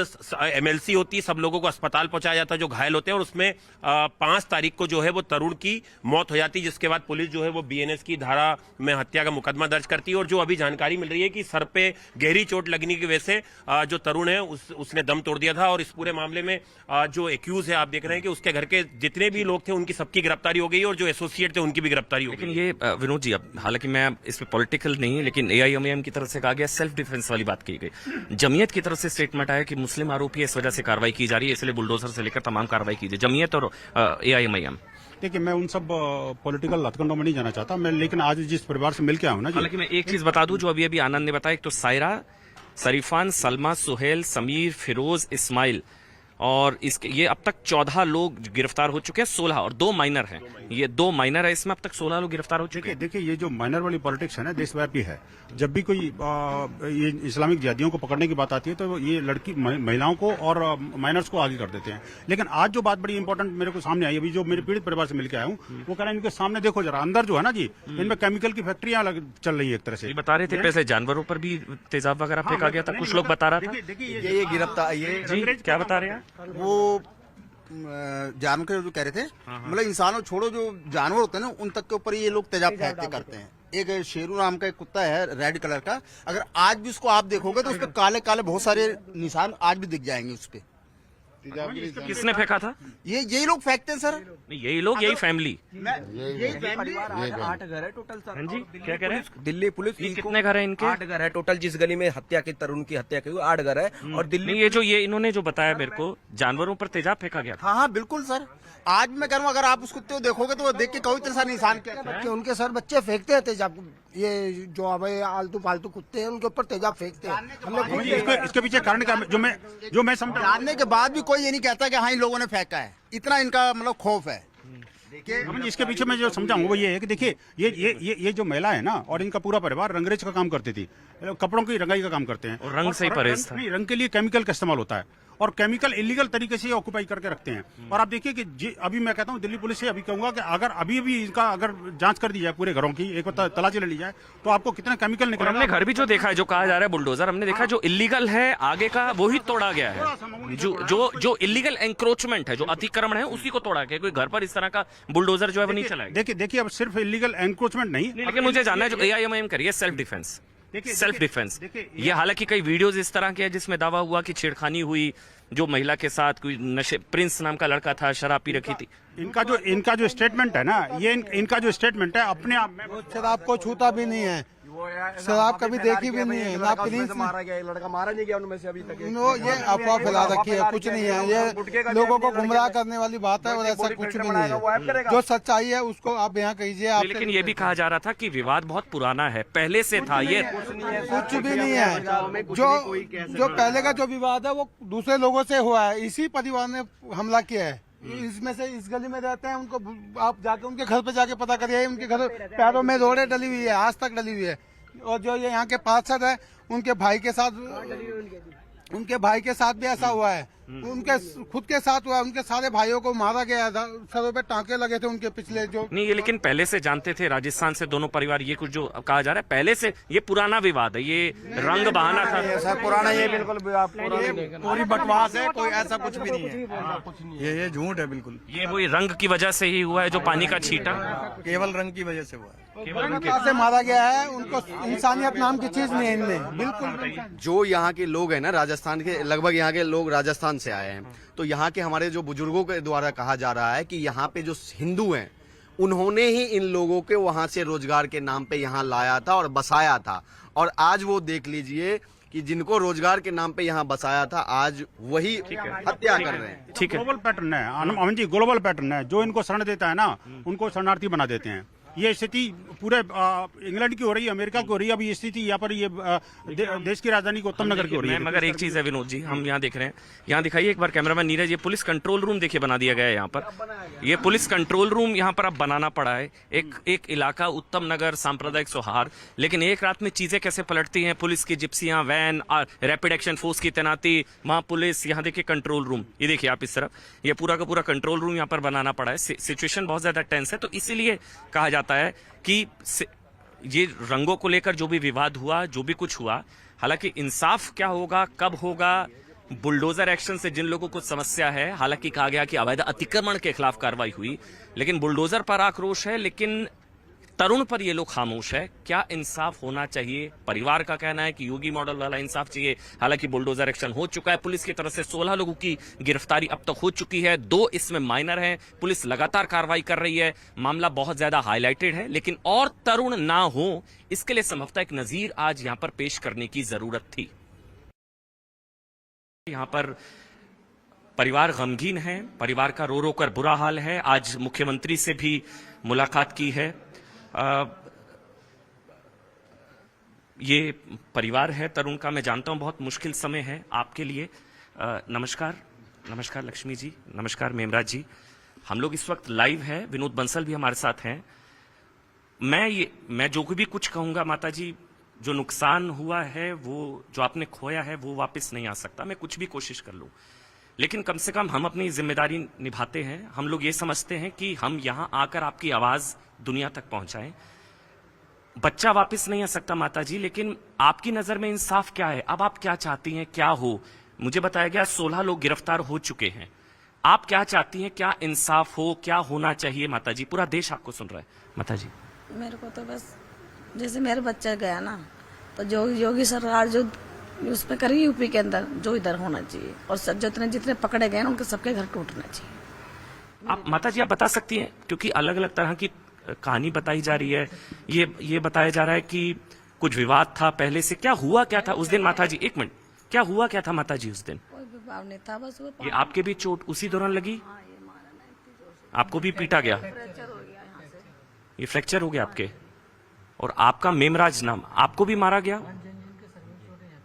MLC होती है, सब लोगों को अस्पताल पहुंचाया जाता है जो घायल होते हैं। और उसमें 5 तारीख को जो है वो तरुण की मौत हो जाती है, जिसके बाद पुलिस जो है वो BNS की धारा में हत्या का मुकदमा दर्ज करती है। और जो अभी जानकारी मिल रही है कि सर पे गहरी चोट लगने की वजह से जो तरुण है उसने दम तोड़ दिया था। और इस पूरे मामले में जो एक्यूज है, आप देख रहे हैं कि उसके घर के जितने भी लोग थे उनकी सबकी गिरफ्तारी हो गई और जो एसोसिएट थे उनकी भी गिरफ्तारी हो गई। लेकिन ये विनोद जी, अब हालांकि मैं इसमें पॉलिटिकल नहीं, लेकिन AIMIM की तरफ से कहा गया सेल्फ डिफेंस वाली बात की गई। जमीयत की तरफ से स्टेटमेंट आया कि मुस्लिम आरोपी इस वजह से कार्रवाई की जा रही है, इसलिए बुलडोजर से लेकर तमाम कार्रवाई कीजिए। जमीयत और AIMIM, देखिए मैं उन सब पॉलिटिकल हथकंडों में नहीं जाना चाहता मैं, लेकिन आज जिस परिवार से मिल के आया हूं ना जी, हालांकि मैं एक चीज बता दूं जो अभी आनंद ने बताया, एक तो सायरा, शरीफान, सलमा, सुहेल, समीर, फिरोज, इस्माइल, और इसके ये अब तक 14 लोग गिरफ्तार हो चुके हैं, 16 और 2 माइनर हैं। ये 2 माइनर है, इसमें अब तक 16 लोग गिरफ्तार हो चुके हैं। देखिए ये जो माइनर वाली पॉलिटिक्स है ना, देशव्यापी है। जब भी कोई ये इस्लामिक जिहादियों को पकड़ने की बात आती है तो ये लड़की महिलाओं को और माइनर्स को आगे कर देते हैं। लेकिन आज जो बात बड़ी इंपॉर्टेंट मेरे को सामने आई, अभी जो मेरे पीड़ित परिवार से मिलकर आया हूँ, वो कह रहे हैं इनके सामने देखो जरा, अंदर जो है ना जी, इनमें केमिकल की फैक्ट्रियां चल रही है एक तरह से। बता रहे थे पहले जानवरों पर भी तेजाब वगैरह फेंका गया था, कुछ लोग बता रहा था। ये गिरफ्तार, ये जी क्या बता रहे हैं? वो जानवर के जो कह रहे थे, मतलब इंसानों छोड़ो, जो जानवर होते हैं ना उन तक के ऊपर ये लोग तेजाब फेंकते करते हैं। एक शेरू नाम का एक कुत्ता है रेड कलर का, अगर आज भी उसको आप देखोगे तो उस पर काले काले बहुत सारे निशान आज भी दिख जाएंगे उस पे। किसने फेंका था? यही लोग फेंकते हैं सर। यही लोग, यही फैमिली। यही फैमिली। 8 घर है टोटल सर। हाँ जी, क्या कह रहे हैं? दिल्ली पुलिस कितने घर है इनके? 8 घर है टोटल, जिस गली में हत्या की, तरुण की हत्या की 8 घर है। और दिल्ली ये इन्होंने जो बताया मेरे को, जानवरों पर तेजाब फेंका गया था। हाँ बिल्कुल सर, आज मैं कह रहा हूँ अगर आप उस कुत्ते को देखोगे तो वो देख के कोई इतने सारे निशान क्या, उनके सर बच्चे फेंकते हैं तेजाब। ये जो हमारे आलतू फालतू कुत्ते हैं उनके ऊपर तेजाब फेंकते हैं। इसके पीछे कारण क्या, जो मैं समझा, जानने के बाद भी कोई ये नहीं कहता कि हाँ इन लोगों ने फेंका है, इतना इनका मतलब खौफ है। इसके पीछे मैं जो समझाऊं वो ये है कि देखिए ये जो महिला है ना, और इनका पूरा परिवार रंगरेज का काम करती थी, कपड़ों की रंगाई का काम करते हैं। और रंग से ही परहेज था। रंग के लिए केमिकल का इस्तेमाल होता है और केमिकल इलीगल तरीके से ऑक्यूपाई करके रखते हैं। और आप देखिए कि अभी मैं कहता हूं दिल्ली पुलिस से अभी कहूंगा कि अगर अभी इनका अगर जांच कर दी जाए पूरे घरों की, एक बार तलाशी ले ली जाए तो आपको कितना केमिकल निकल। हमने घर भी जो देखा है, जो कहा जा रहा है बुलडोजर, हमने देखा जो इलीगल है आगे का वो ही तोड़ा गया है। जो इलीगल एंक्रोचमेंट है, जो अतिक्रमण है, उसी को तोड़ा गया। कोई घर पर इस तरह का बुलडोजर जो है वो नहीं चलाएगा। देखिए अब सिर्फ इलीगल एंक्रोचमेंट नहीं, लेकिन मुझे जानना है जो AIMIM करिए सेल्फ डिफेंस, सेल्फ डिफेंस, ये हालांकि कई वीडियोस इस तरह के हैं जिसमें दावा हुआ कि छेड़खानी हुई जो महिला के साथ, कोई नशे, प्रिंस नाम का लड़का था, शराब पी रखी थी। इनका जो स्टेटमेंट है ना, ये इनका जो स्टेटमेंट है अपने आप में, शराब को छूता भी नहीं है, शराब कभी देखी भी नहीं है ना। प्रिंस मारा गया, लड़का मारा नहीं गया उनमें से अभी तक। ये अफवाह फैला रखी है, कुछ नहीं है, ये लोगों को गुमराह करने वाली बात है और ऐसा कुछ भी नहीं है। जो सच्चाई है उसको आप यहाँ कीजिए। लेकिन ये भी कहा जा रहा था कि विवाद बहुत पुराना है, पहले से था, ये कुछ भी नहीं है। जो पहले का जो विवाद है वो दूसरे लोगों से हुआ है, इसी परिवार ने हमला किया है। इसमें से इस गली में रहते हैं, उनको आप जाके उनके घर पे जाके पता करिए, उनके घर पैरों में रोड़े डली हुई है, आज तक डली हुई है। और जो ये यहाँ के पार्षद है, उनके भाई के साथ भी ऐसा हुआ है, उनके खुद के साथ हुआ है। उनके सारे भाइयों को मारा गया, सरों पे टांके लगे थे उनके पिछले जो नहीं। ये लेकिन पहले से जानते थे, राजस्थान से दोनों परिवार, ये कुछ जो कहा जा रहा है पहले से, ये पुराना विवाद है, ये रंग बहाना था सर, पुराना, ये बिल्कुल पूरी बकवास है, कोई ऐसा कुछ भी नहीं है, ये झूठ है बिल्कुल। ये वही रंग की वजह से ही हुआ है, जो पानी का छींटा केवल रंग की वजह से हुआ है, से मारा गया है। उनको इंसानियत नाम की चीज नहीं है इनमें, बिल्कुल। जो यहाँ के लोग हैं ना, राजस्थान के लगभग यहाँ के लोग राजस्थान से आए हैं, तो यहाँ के हमारे जो बुजुर्गों के द्वारा कहा जा रहा है कि यहाँ पे जो हिंदू हैं उन्होंने ही इन लोगों के वहां से रोजगार के नाम पे यहाँ लाया था और बसाया था। और आज वो देख लीजिए कि जिनको रोजगार के नाम पे यहाँ बसाया था आज वही हत्या कर रहे हैं। ठीक है, ग्लोबल पैटर्न है अमन जी, ग्लोबल पैटर्न है। जो इनको शरण देता है ना उनको शरणार्थी बना देते हैं। ये स्थिति पूरे इंग्लैंड की हो रही है, अमेरिका की हो रही है। अभी ये स्थिति यहाँ पर ये देश की राजधानी को उत्तम नगर की हो रही है। मगर एक चीज है विनोद जी, हम यहाँ देख रहे हैं, यहाँ दिखाइए एक बार कैमरामैन नीरज, ये पुलिस कंट्रोल रूम देखिए बना दिया गया है यहाँ पर। ये पुलिस कंट्रोल रूम यहाँ पर अब बनाना पड़ा है। एक इलाका उत्तम नगर, सांप्रदायिक सौहार्द, लेकिन एक रात में चीजें कैसे पलटती हैं। पुलिस की जिप्सियां, वैन, रैपिड एक्शन फोर्स की तैनाती, वहां पुलिस, यहाँ देखिए कंट्रोल रूम, ये देखिए आप इस तरफ, ये पूरा का पूरा कंट्रोल रूम यहाँ पर बनाना पड़ा है। सिचुएशन बहुत ज्यादा टेंस है, तो इसीलिए कहा जाता है कि ये रंगों को लेकर जो भी विवाद हुआ, जो भी कुछ हुआ, हालांकि इंसाफ क्या होगा, कब होगा, बुलडोजर एक्शन से जिन लोगों को समस्या है, हालांकि कहा गया कि अवैध अतिक्रमण के खिलाफ कार्रवाई हुई, लेकिन बुलडोजर पर आक्रोश है, लेकिन तरुण पर ये लोग खामोश है। क्या इंसाफ होना चाहिए? परिवार का कहना है कि योगी मॉडल वाला इंसाफ चाहिए। हालांकि बुलडोजर एक्शन हो चुका है, पुलिस की तरफ से 16 लोगों की गिरफ्तारी अब तक हो चुकी है, 2 इसमें माइनर हैं। पुलिस लगातार कार्रवाई कर रही है, मामला बहुत ज्यादा हाईलाइटेड है, लेकिन और तरुण ना हो इसके लिए संभवतः एक नजीर आज यहां पर पेश करने की जरूरत थी। यहां पर परिवार गमगीन है, परिवार का रो रो कर बुरा हाल है। आज मुख्यमंत्री से भी मुलाकात की है। ये परिवार है तरुण का, मैं जानता हूं बहुत मुश्किल समय है आपके लिए। नमस्कार, नमस्कार लक्ष्मी जी, नमस्कार मेमराज जी। हम लोग इस वक्त लाइव है, विनोद बंसल भी हमारे साथ हैं। मैं जो भी कुछ कहूंगा माता जी, जो नुकसान हुआ है, वो जो आपने खोया है, वो वापस नहीं आ सकता। मैं कुछ भी कोशिश कर लूं, लेकिन कम से कम हम अपनी जिम्मेदारी निभाते हैं। हम लोग ये समझते हैं कि हम यहां आकर आपकी आवाज दुनिया तक पहुंचाएं। बच्चा वापस नहीं आ सकता माता जी, लेकिन आपकी नजर में इंसाफ क्या है? अब आप क्या चाहती हैं, क्या हो? मुझे बताया गया 16 लोग गिरफ्तार हो चुके हैं। आप क्या चाहती हैं, क्या इंसाफ हो, क्या होना चाहिए माता जी? पूरा देश आपको सुन रहा है माता जी। मेरे को तो बस जैसे मेरा बच्चा गया ना, तो जो योगी सरकार जो उस पर करी यूपी के अंदर, जो इधर होना चाहिए, और जितने पकड़े गए ना उनके सबके घर टूटना चाहिए। आप माता जी आप बता सकती हैं, क्योंकि अलग अलग तरह की कहानी बताई जा रही है। ये बताया जा रहा है कि कुछ विवाद था पहले से, क्या हुआ क्या था उस दिन माता जी? एक मिनट, क्या हुआ क्या था माता जी उस दिन? कोई विवाद नहीं था, बस वो ये आपके भी चोट उसी दौरान लगी? आपको भी पीटा गया? ये फ्रैक्चर हो गया आपके? और आपका मेमराज नाम, आपको भी मारा गया?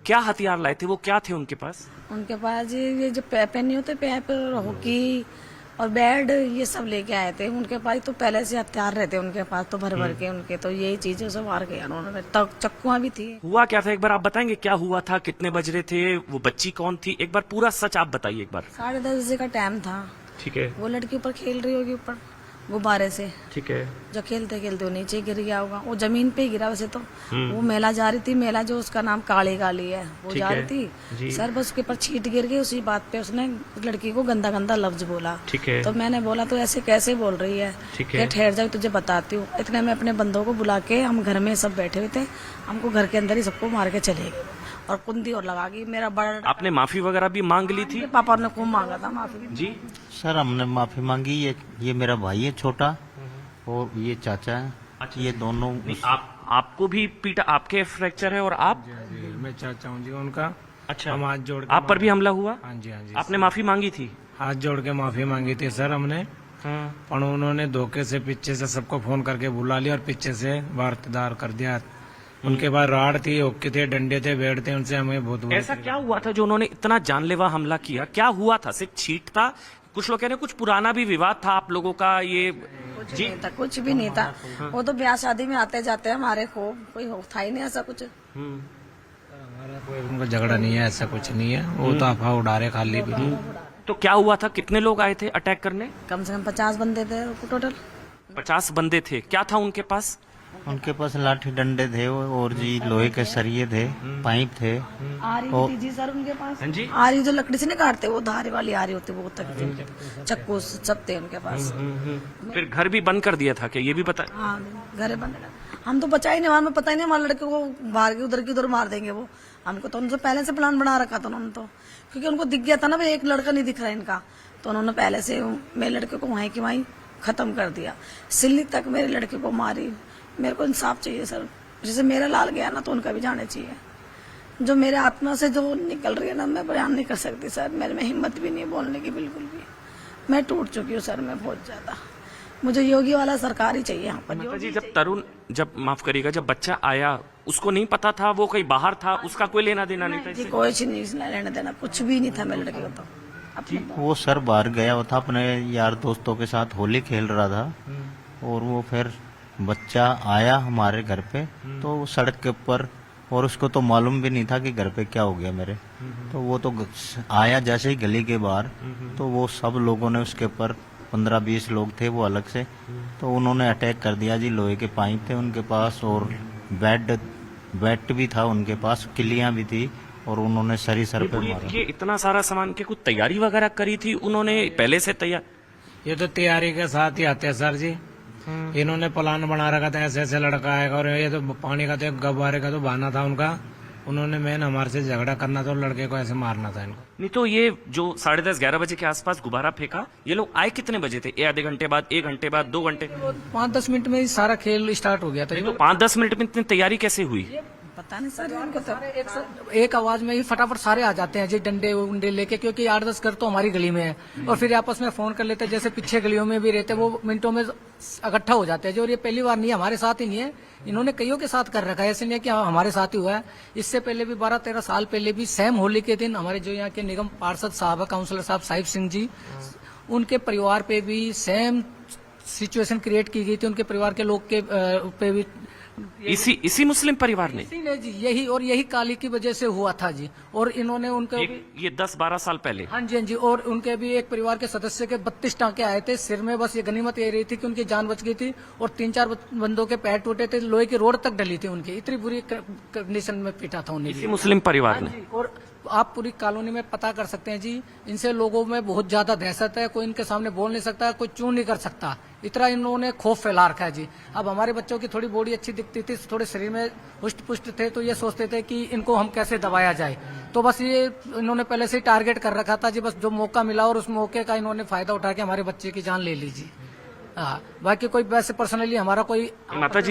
क्या हथियार लाए थे वो, क्या थे उनके पास? उनके पास ये जो पैप नहीं होते, पैप, हॉकी और बैट, ये सब लेके आए थे। उनके पास तो पहले से हथियार रहते उनके पास, तो भर भर के उनके, तो यही चीजें सब मार गया उन्होंने। चक्कुआं भी थी। हुआ क्या था एक बार आप बताएंगे? क्या हुआ था, कितने बज रहे थे, वो बच्ची कौन थी? एक बार पूरा सच आप बताइए एक बार। 10:30 बजे का टाइम था। ठीक है। वो लड़की ऊपर खेल रही होगी, ऊपर गुब्बारे से। ठीक है। जो खेलते खेलते वो नीचे गिर गया होगा, वो जमीन पे ही गिरा वैसे तो। वो मेला जा रही थी, मेला जो उसका नाम काली गाली है, वो जा रही थी सर, बस उसके ऊपर छींट गिर गई। उसी बात पे उसने लड़की को गंदा गंदा लफ्ज बोला। ठीक है। तो मैंने बोला तो ऐसे कैसे बोल रही है? क्या ठहर जाओ, तुझे बताती हूँ। इतने में अपने बंदों को बुला के, हम घर में सब बैठे हुए थे, हमको घर के अंदर ही सबको मार के चले गए और कुंदी और लगा गई। मेरा बड़ा, आपने माफी वगैरह भी मांग ली थी? पापा ने खूब मांगा था माफी जी। सर हमने माफी मांगी। ये मेरा भाई है छोटा, और ये चाचा है। अच्छा। ये दोनों आपको भी पीटा? आपके फ्रैक्चर है और आप? मैं चाचा हूँ जी उनका। अच्छा। हम हाथ जोड़ के आप पर भी हमला हुआ? हाँ जी, हाँ जी। आपने माफी मांगी थी? हाथ जोड़ के माफी मांगी थी सर हमने, पर उन्होंने धोखे से पीछे से सबको फोन करके बुला लिया और पीछे से वारदात कर दिया। उनके बाद राड थी, होके थे, डंडे थे, बेड़ थे, उनसे हमें बहुत ऐसा क्या हुआ था जो उन्होंने इतना जानलेवा हमला किया? क्या हुआ था? सिर्फ छींट था? कुछ लोग कह रहे हैं कुछ पुराना भी विवाद था आप लोगों का। ये कुछ नहीं था, कुछ भी नहीं था। वो तो ब्याह शादी में आते जाते हमारे को, कोई था ही नहीं ऐसा कुछ। हमारा कोई उनका झगड़ा नहीं है, ऐसा कुछ नहीं है। वो तो अफवाह उड़ा रहे खाली भी। तो क्या हुआ था? कितने लोग आए थे अटैक करने? कम से कम 50 बंदे थे टोटल। 50 बंदे थे। क्या था उनके पास? उनके पास लाठी डंडे थे और जी लोहे के सरिये थे, पाइप थे। आरी थी जी सर उनके पास। हाँ जी। आरी जो लकड़ी से नहीं काटते, वो धारे वाली आरी होती, वो तक चक्कू सब थे उनके पास। फिर घर भी बंद कर दिया था क्या? ये भी पता? हाँ, घर बंद। हम तो बचा ही नहीं, हमें पता ही नहीं, हमारे लड़के को बाहर की उधर मार देंगे वो। हमको तो उनसे पहले से प्लान बना रखा था उन्होंने, तो क्योंकि उनको दिख गया था ना भाई एक लड़का नहीं दिख रहा इनका, तो उन्होंने पहले से मेरे लड़के को वहीं की वहीं खत्म कर दिया। सिल्ली तक मेरे लड़के को मारी। मेरे को इंसाफ चाहिए सर, जैसे मेरा लाल गया ना तो उनका भी जाना चाहिए, जो मेरे आत्मा से जो निकल रही है ना, मैं बयान नहीं कर सकती सर। मेरे में हिम्मत भी नहीं है बोलने की, बिल्कुल भी। मैं टूट चुकी हूँ सर, मैं बहुत ज्यादा। मुझे योगी वाला सरकार ही चाहिए यहाँ पर। माता जी, जब माफ करिएगा, जब बच्चा आया उसको नहीं पता था, वो कहीं बाहर था, उसका कोई लेना देना नहीं था जी, इससे? कोई चीज नहीं लेना देना, कुछ भी नहीं था मेरे लड़के को। तो वो सर बाहर गया हुआ था, अपने यार दोस्तों के साथ होली खेल रहा था, और वो फिर बच्चा आया हमारे घर पे, तो वो सड़क के ऊपर, और उसको तो मालूम भी नहीं था कि घर पे क्या हो गया मेरे। तो वो तो आया जैसे ही गली के बाहर, तो वो सब लोगों ने उसके ऊपर 15-20 लोग थे वो अलग से, तो उन्होंने अटैक कर दिया जी। लोहे के पाइप थे उनके पास, और बैट भी था उनके पास, किलियां भी थी, और उन्होंने सर पे मारा। ये इतना सारा सामान की कुछ तैयारी वगैरह करी थी उन्होंने पहले से तैयार? ये तो तैयारी के साथ ही आते हैं सर जी। इन्होंने प्लान बना रखा था, ऐसे ऐसे लड़का आएगा, और ये तो पानी का तो गब्बारे का तो बहाना था उनका। उन्होंने मेन हमारे से झगड़ा करना था और लड़के को ऐसे मारना था इनको। नहीं तो ये जो 10:30-11 बजे के आसपास गुब्बारा फेंका, ये लोग आए कितने बजे थे? आधे घंटे बाद, 1 घंटे बाद, 2 घंटे? 5-10 मिनट में ही सारा खेल स्टार्ट हो गया था। तो 5-10 मिनट में इतनी तैयारी कैसे हुई? पता नहीं सर, उनको तो एक आवाज में ही फटाफट सारे आ जाते हैं जी, डंडे उंडे लेके, क्योंकि 8-10 घर तो हमारी गली में है, और फिर आपस में फोन कर लेते हैं। जैसे पीछे गलियों में भी रहते, वो मिनटों में इकट्ठा हो जाते हैं जी। और ये पहली बार नहीं है, हमारे साथ ही नहीं है, इन्होंने कईयों के साथ कर रखा है। ऐसे नहीं है कि हमारे साथ ही हुआ है, इससे पहले भी 12-13 साल पहले भी सेम होली के दिन हमारे जो यहाँ के निगम पार्षद साहब है, काउंसलर साहब साहिब सिंह जी, उनके परिवार पे भी सेम सिचुएशन क्रिएट की गई थी। उनके परिवार के लोग के पे भी इसी मुस्लिम परिवार ने? इसी ने जी, यही काली की वजह से हुआ था जी। और इन्होंने उनके ये 10-12 साल पहले? हाँ जी, हाँ जी। और उनके भी एक परिवार के सदस्य के 32 टांके आए थे सिर में। बस ये गनीमत ये रही थी कि उनकी जान बच गई थी, और 3-4 बंदों के पैर टूटे थे, लोहे की रोड तक डली थी उनकी, इतनी बुरी कंडीशन में पीटा था उन्हें। इसी मुस्लिम परिवार ने? और आप पूरी कॉलोनी में पता कर सकते हैं जी, इनसे लोगों में बहुत ज्यादा दहशत है। कोई इनके सामने बोल नहीं सकता, कोई चूं नहीं कर सकता, इतना इन्होंने खौफ फैला रखा है जी। अब हमारे बच्चों की थोड़ी बॉडी अच्छी दिखती थी, थोड़े शरीर में हुष्ट पुष्ट थे, तो ये सोचते थे कि इनको हम कैसे दबाया जाए। तो बस ये इन्होंने पहले से ही टारगेट कर रखा था जी। बस जो मौका मिला, और उस मौके का इन्होंने फायदा उठा के हमारे बच्चे की जान ले लीजिए। हाँ, बाकी कोई वैसे पर्सनली हमारा कोई माता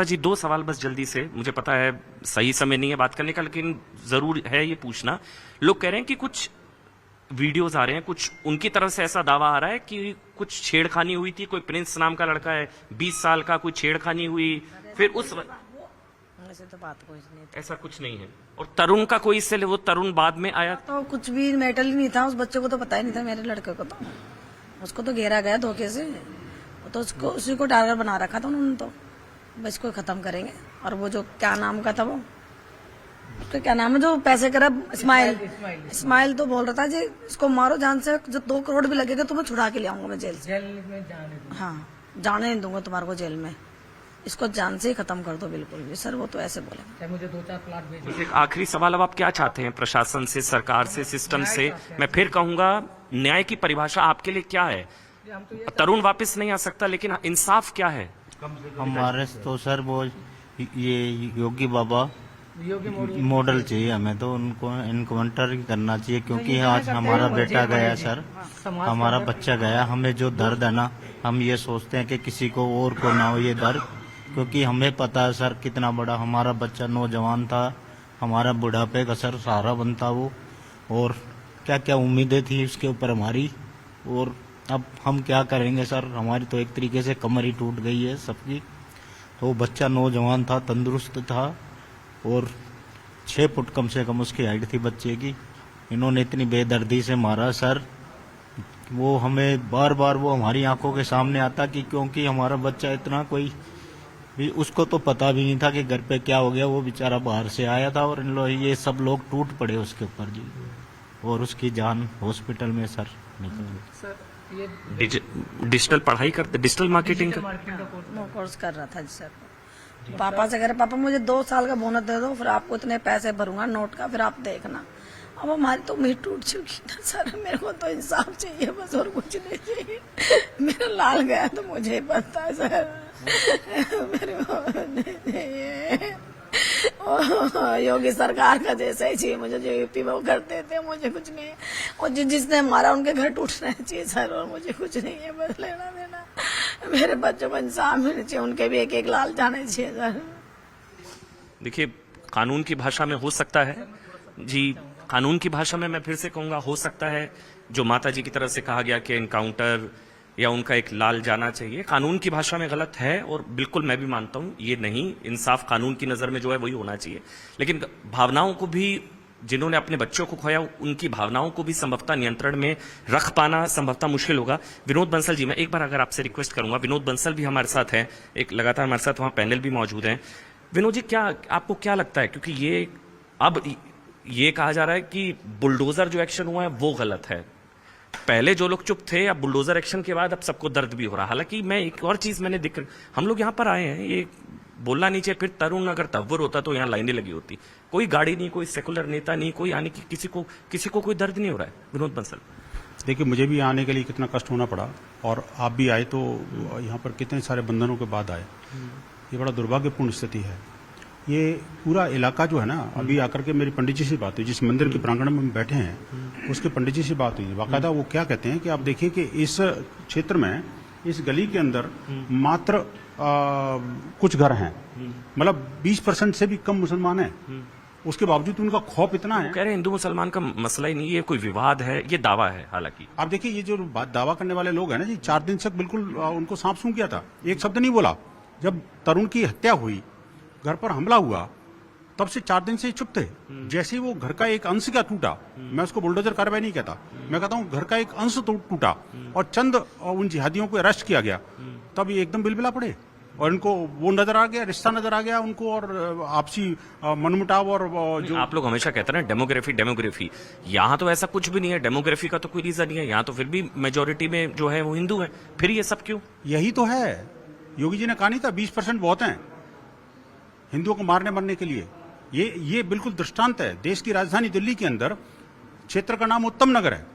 जी 2 सवाल बस जल्दी से। मुझे पता है सही समय नहीं है बात करने का, लेकिन जरूर है ये पूछना। लोग कह रहे हैं कि कुछ वीडियोस आ रहे हैं, कुछ उनकी तरफ से ऐसा दावा आ रहा है कि कुछ छेड़खानी हुई थी, कोई प्रिंस नाम का लड़का है 20 साल का, कोई छेड़खानी हुई, फिर उस ऐसे तो बात कुछ नहीं थी। ऐसा कुछ नहीं है। और तरुण का कोई इससे वो तरुण बाद में आया? तो कुछ भी मेटल ही नहीं था, उस बच्चे को तो पता ही नहीं था, मेरे लड़के को। तो उसको तो घेरा गया धोखे से, तो उसको उसी को टारगेट बना रखा था उन्होंने। तो बस इसको खत्म करेंगे। और वो जो क्या नाम का था, वो उसका क्या नाम है जो पैसे करा, इस्माइल तो बोल रहा था जी इसको मारो जान से, जो 2 करोड़ भी लगेगा तुम्हें छुड़ा के ले आऊंगा मैं जेल से। हाँ, जाने नहीं दूंगा तुम्हारे को जेल में, इसको जान से ही खत्म कर दो बिल्कुल भी। सर वो तो ऐसे बोले। मुझे 2-4 प्लाट भेजिए। एक आखिरी सवाल, अब आप क्या चाहते हैं प्रशासन से, सरकार से, सिस्टम से? मैं फिर कहूंगा, न्याय की परिभाषा आपके लिए क्या है? तरुण वापस नहीं आ सकता, लेकिन इंसाफ क्या है? हमारे तो सर वो ये योगी बाबा मॉडल चाहिए हमें, तो उनको इनकाउंटर करना चाहिए, क्योंकि आज हमारा बेटा गया सर, हमारा बच्चा गया। हमें जो दर्द है ना, हम ये सोचते हैं कि किसी को और को ना हो ये दर्द, क्योंकि हमें पता है सर कितना बड़ा हमारा बच्चा नौजवान था, हमारा बुढ़ापे का सर सहारा बनता वो, और क्या क्या उम्मीदें थी उसके ऊपर हमारी। और अब हम क्या करेंगे सर, हमारी तो एक तरीके से कमर ही टूट गई है सबकी। तो बच्चा नौजवान था, तंदुरुस्त था, और 6 फुट कम से कम उसकी हाइट थी बच्चे की। इन्होंने इतनी बेदर्दी से मारा सर, वो हमें बार बार वो हमारी आंखों के सामने आता कि क्योंकि हमारा बच्चा इतना कोई भी, उसको तो पता भी नहीं था कि घर पे क्या हो गया। वो बेचारा बाहर से आया था, और इन लोग ये सब लोग टूट पड़े उसके ऊपर जी, और उसकी जान हॉस्पिटल में सर निकल गई। डिजिटल पढ़ाई करते, डिजिटल मार्केटिंग का कोर्स कर रहा था जी सर। पापा से कह रहे, पापा मुझे 2 साल का बोनस दे दो, फिर आपको इतने पैसे भरूंगा नोट का, फिर आप देखना। अब हमारी तो उम्मीद टूट चुकी ना सर, मेरे को तो इंसाफ चाहिए बस, और कुछ नहीं चाहिए। मेरा लाल गया तो मुझे ही पता है सर, मेरे को योगी सरकार का जैसा ही चाहिए मुझे, जो यूपी में वो करते थे, मुझे कुछ नहीं। और जिसने मारा उनके घर टूटना चाहिए सर, और मुझे कुछ नहीं है, बस लेना देना। मेरे बच्चों को इंसाफ मिलना चाहिए, उनके भी एक लाल जाने चाहिए सर। देखिए, कानून की भाषा में हो सकता है जी, कानून की भाषा में मैं फिर से कहूंगा, हो सकता है जो माता जी की तरफ से कहा गया कि एनकाउंटर या उनका एक लाल जाना चाहिए, कानून की भाषा में गलत है और बिल्कुल मैं भी मानता हूं ये नहीं, इंसाफ कानून की नजर में जो है वही होना चाहिए। लेकिन भावनाओं को भी, जिन्होंने अपने बच्चों को खोया उनकी भावनाओं को भी संभवतः नियंत्रण में रख पाना संभवतः मुश्किल होगा। विनोद बंसल जी, मैं एक बार अगर आपसे रिक्वेस्ट करूंगा, विनोद बंसल भी हमारे साथ हैं, एक लगातार हमारे साथ वहां पैनल भी मौजूद हैं। विनोद जी, क्या आपको क्या लगता है, क्योंकि ये अब ये कहा जा रहा है कि बुलडोजर जो एक्शन हुआ है वो गलत है, पहले जो लोग चुप थे, अब बुलडोजर एक्शन के बाद अब सबको दर्द भी हो रहा है। हालांकि मैं एक और चीज मैंने दिख, हम लोग यहाँ पर आए हैं, ये बोलना नहीं चाहिए, फिर तरुण अगर तव्वर होता तो यहाँ लाइनें लगी होती, कोई गाड़ी नहीं, कोई सेकुलर नेता नहीं, कोई आने की, किसी को कोई दर्द नहीं हो रहा है। विनोद बंसल, देखिए, मुझे भी आने के लिए कितना कष्ट होना पड़ा और आप भी आए तो यहाँ पर कितने सारे बंधनों के बाद आए, ये बड़ा दुर्भाग्यपूर्ण स्थिति है। ये पूरा इलाका जो है ना, अभी आकर के मेरी पंडित जी से बात हुई, जिस मंदिर के प्रांगण में हम बैठे हैं उसके पंडित जी से बात हुई, बाकायदा वो क्या कहते हैं कि आप देखिए कि इस क्षेत्र में, इस गली के अंदर मात्र कुछ घर हैं, मतलब 20% से भी कम मुसलमान हैं, उसके बावजूद उनका खौफ इतना है। कह रहे हैं हिंदू मुसलमान का मसला ही नहीं, ये कोई विवाद है, ये दावा है। हालांकि आप देखिए, ये जो दावा करने वाले लोग हैं ना जी, 4 दिन तक बिल्कुल उनको सांप सूंघ गया था, एक शब्द नहीं बोला। जब तरुण की हत्या हुई, घर पर हमला हुआ, तब से 4 दिन से चुप थे। जैसे ही वो घर का एक अंश क्या टूटा, मैं उसको बुलडोजर कार्रवाई नहीं कहता, मैं कहता हूँ घर का एक अंश टूटा और चंद उन जिहादियों को अरेस्ट किया गया, तब ये एकदम बिलबिला पड़े और इनको वो नजर आ गया, रिश्ता नजर आ गया उनको, और आपसी मनमुटाव। और जो आप लोग हमेशा कहते हैं ना डेमोग्राफी, यहाँ तो ऐसा कुछ भी नहीं है, डेमोग्राफी का तो कोई रीजन नहीं है, यहाँ तो फिर भी मेजोरिटी में जो है वो हिंदू है, फिर ये सब क्यों? यही तो है, योगी जी ने कहा नहीं था 20% बहुत हैं हिंदुओं को मारने मरने के लिए। ये बिल्कुल दृष्टांत है। देश की राजधानी दिल्ली के अंदर क्षेत्र का नाम उत्तम नगर है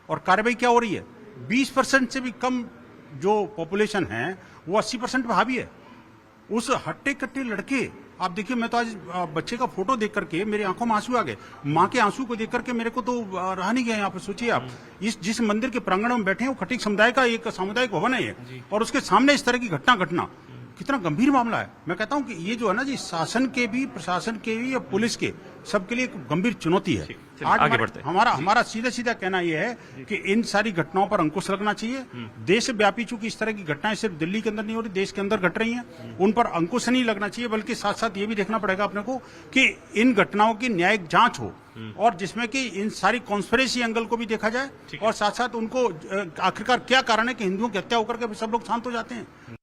और कार्रवाई क्या हो रही है, 20% से भी कम जो पॉपुलेशन है वो 80% पे हावी है। उस हट्टे कट्टे लड़के, आप देखिए, मैं तो आज बच्चे का फोटो देख करके मेरी आंखों में आंसू आ गए, माँ के आंसू को देख करके मेरे को तो रहा नहीं गया यहाँ पर। सोचिए आप, जिस मंदिर के प्रांगण में बैठे हैं वो खटीक समुदाय का एक सामुदायिक भवन है ये, और उसके सामने इस तरह की घटना कितना गंभीर मामला है। मैं कहता हूं कि ये जो है ना जी, शासन के भी, प्रशासन के भी, या पुलिस के, सबके लिए एक गंभीर चुनौती है। आज आगे बढ़ते हैं। हमारा सीधा कहना यह है कि इन सारी घटनाओं पर अंकुश लगना चाहिए। देशव्यापी चूंकि इस तरह की घटनाएं सिर्फ दिल्ली के अंदर नहीं हो रही, देश के अंदर घट रही हैं, उन पर अंकुश नहीं लगना चाहिए, बल्कि साथ साथ ये भी देखना पड़ेगा अपने को कि इन घटनाओं की न्यायिक जांच हो, और जिसमें कि इन सारी कॉन्स्पिरेसी एंगल को भी देखा जाए, और साथ साथ उनको आखिरकार क्या कारण है कि हिंदुओं की हत्या होकर के सब लोग शांत हो जाते हैं।